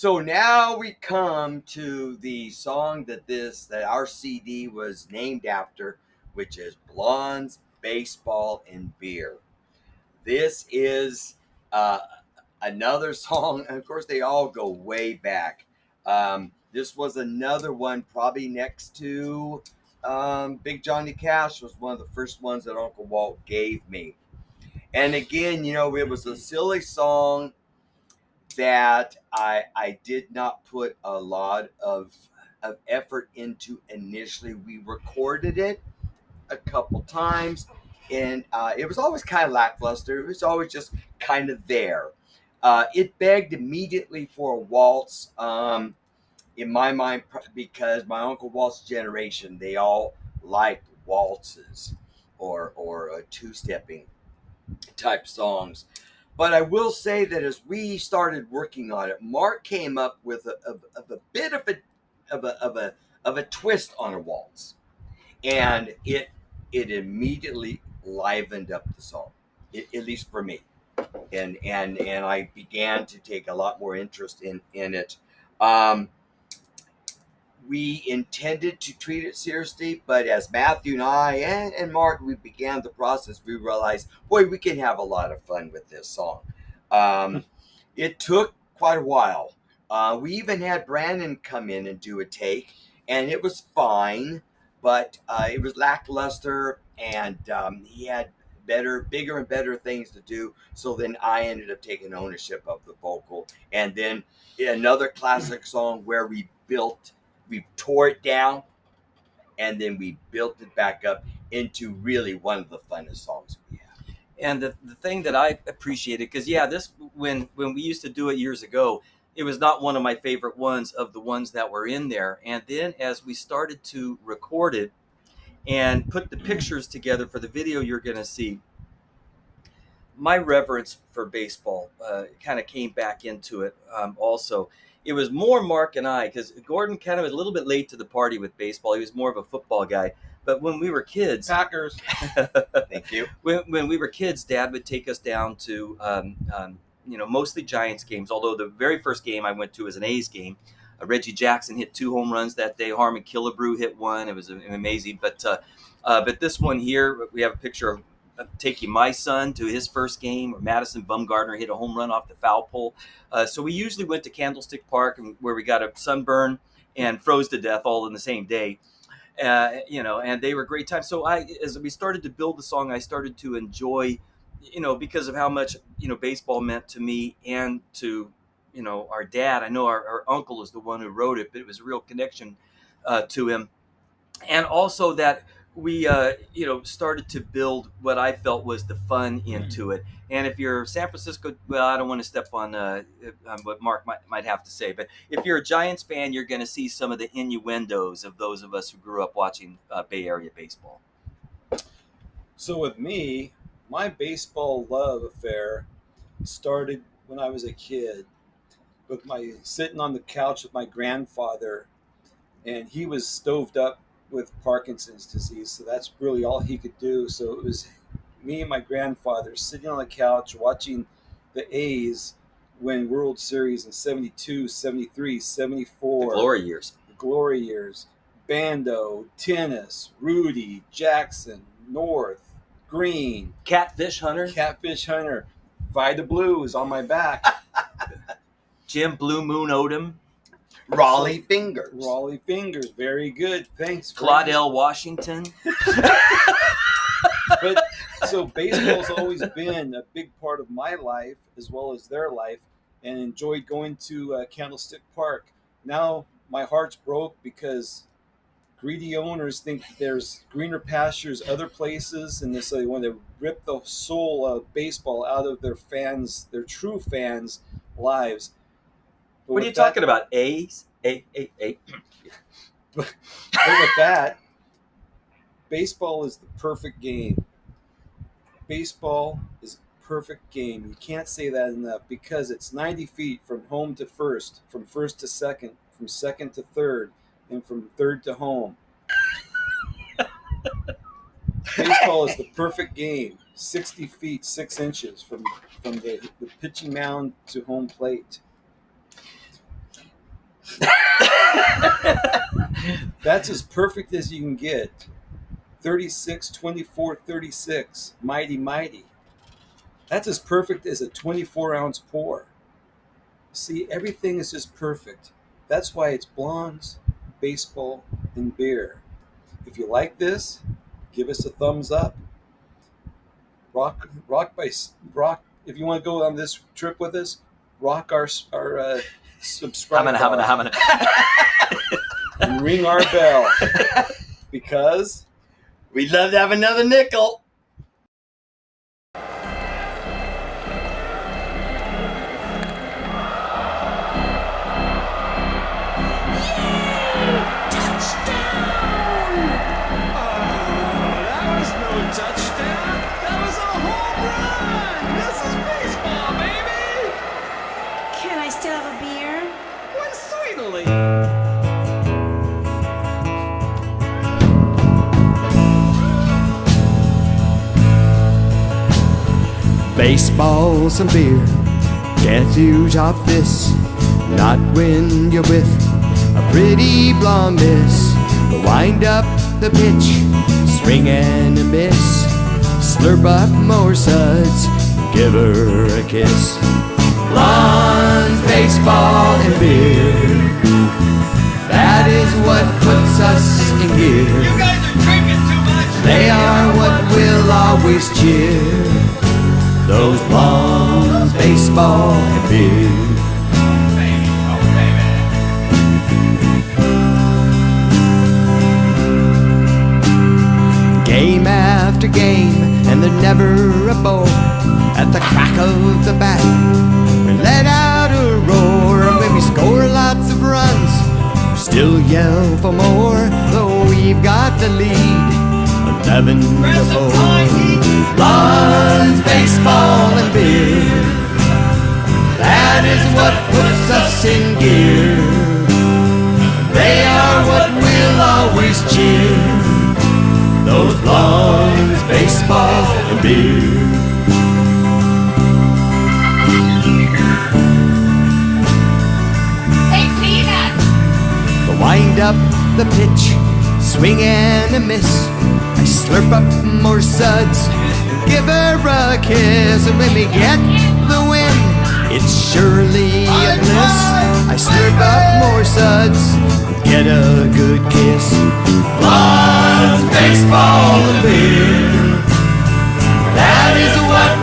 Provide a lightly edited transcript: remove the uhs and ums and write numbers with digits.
So now we come to the song that our CD was named after, which is Blondes, Baseball, and Beer. This is another song, and of course they all go way back. This was another one, probably next to Big Johnny Cash was one of the first ones that Uncle Walt gave me. And again, it was a silly song that I did not put a lot of effort into initially. We recorded it a couple times, and it was always kind of lackluster. It was always just kind of there. It begged immediately for a waltz, in my mind, because my Uncle Walt's generation, they all liked waltzes or two-stepping type songs. But I will say that as we started working on it, Mark came up with a bit of a twist on a waltz, and it immediately livened up the song, at least for me, and I began to take a lot more interest in it. Um, we intended to treat it seriously, but as Matthew and I and Mark, we began the process, we realized, boy, we can have a lot of fun with this song. It took quite a while. We even had Brandon come in and do a take, and it was fine, but it was lackluster, and he had bigger and better things to do. So then I ended up taking ownership of the vocal, and then another classic song where we tore it down, and then we built it back up into really one of the funnest songs we have. And the thing that I appreciated, because this when we used to do it years ago, it was not one of my favorite ones of the ones that were in there. And then as we started to record it and put the pictures together for the video you're going to see, my reverence for baseball kind of came back into it also. It was more Mark and I, because Gordon kind of was a little bit late to the party with baseball. He was more of a football guy. But when we were kids, Packers. Thank you. When we were kids, Dad would take us down to, mostly Giants games. Although the very first game I went to was an A's game. Reggie Jackson hit 2 home runs that day. Harmon Killebrew hit 1. It was amazing. But this one here, we have a picture of taking my son to his first game, where Madison Bumgardner hit a home run off the foul pole. So we usually went to Candlestick Park, where we got a sunburn and froze to death all in the same day. And they were great times. So as we started to build the song, I started to enjoy, because of how much, baseball meant to me and to, our dad. I know our uncle is the one who wrote it, but it was a real connection to him. And also that we, started to build what I felt was the fun into it. And if you're San Francisco, well, I don't want to step on what Mark might have to say, but if you're a Giants fan, you're going to see some of the innuendos of those of us who grew up watching Bay Area baseball. So with me, my baseball love affair started when I was a kid, with my sitting on the couch with my grandfather, and he was stoved up with Parkinson's disease, so that's really all he could do. So it was me and my grandfather sitting on the couch watching the A's win World Series in 72, 73, 74. The glory years. The glory years. Bando, Tennis, Rudy, Jackson, North, Green. Catfish Hunter. Vida Blue is on my back. Jim Blue Moon Odom. Raleigh Fingers. Very good. Thanks. Claudel Washington. But so baseball's always been a big part of my life as well as their life, and enjoyed going to Candlestick Park. Now my heart's broke because greedy owners think there's greener pastures other places, and so they want to rip the soul of baseball out of their fans, their true fans' lives. But what are you talking about? A's? A. But with that, baseball is the perfect game. Baseball is a perfect game. You can't say that enough, because it's 90 feet from home to first, from first to second, from second to third, and from third to home. Baseball is the perfect game. 60 feet, 6 inches from the pitching mound to home plate. That's as perfect as you can get. 36, 24, 36. Mighty, mighty. That's as perfect as a 24-ounce pour. See, everything is just perfect. That's why it's blondes, baseball, and beer. If you like this, give us a thumbs up. Rock. If you want to go on this trip with us, rock our subscribe bar and ring our bell, because we'd love to have another nickel. Touchdown! That was a home run! This is baseball, baby! Can I still have a beer? Why, certainly! Baseball, some beer, can't you top this? Not when you're with a pretty blonde miss. Wind up the pitch, swing and a miss. Slurp up more suds, give her a kiss. Blondes, baseball, and beer, that is what puts us in gear. You guys are drinking too much! They are what will always cheer. Those blondes, baseball, and beer. Game after game, and they're never a bore. At the crack of the bat, we let out a roar. And when we score lots of runs, we still yell for more. Though we've got the lead, 11-4. Blondes, baseball, and beer, that is what puts us in gear. They are what we'll always cheer. Those blondes, baseball, and beer. Hey, Peanuts! The wind up the pitch, swing and a miss. I slurp up more suds, give her a kiss. And when we get the win, it's surely a bliss. I slurp up more suds, get a good kiss. Blondes, baseball, and beer, that is what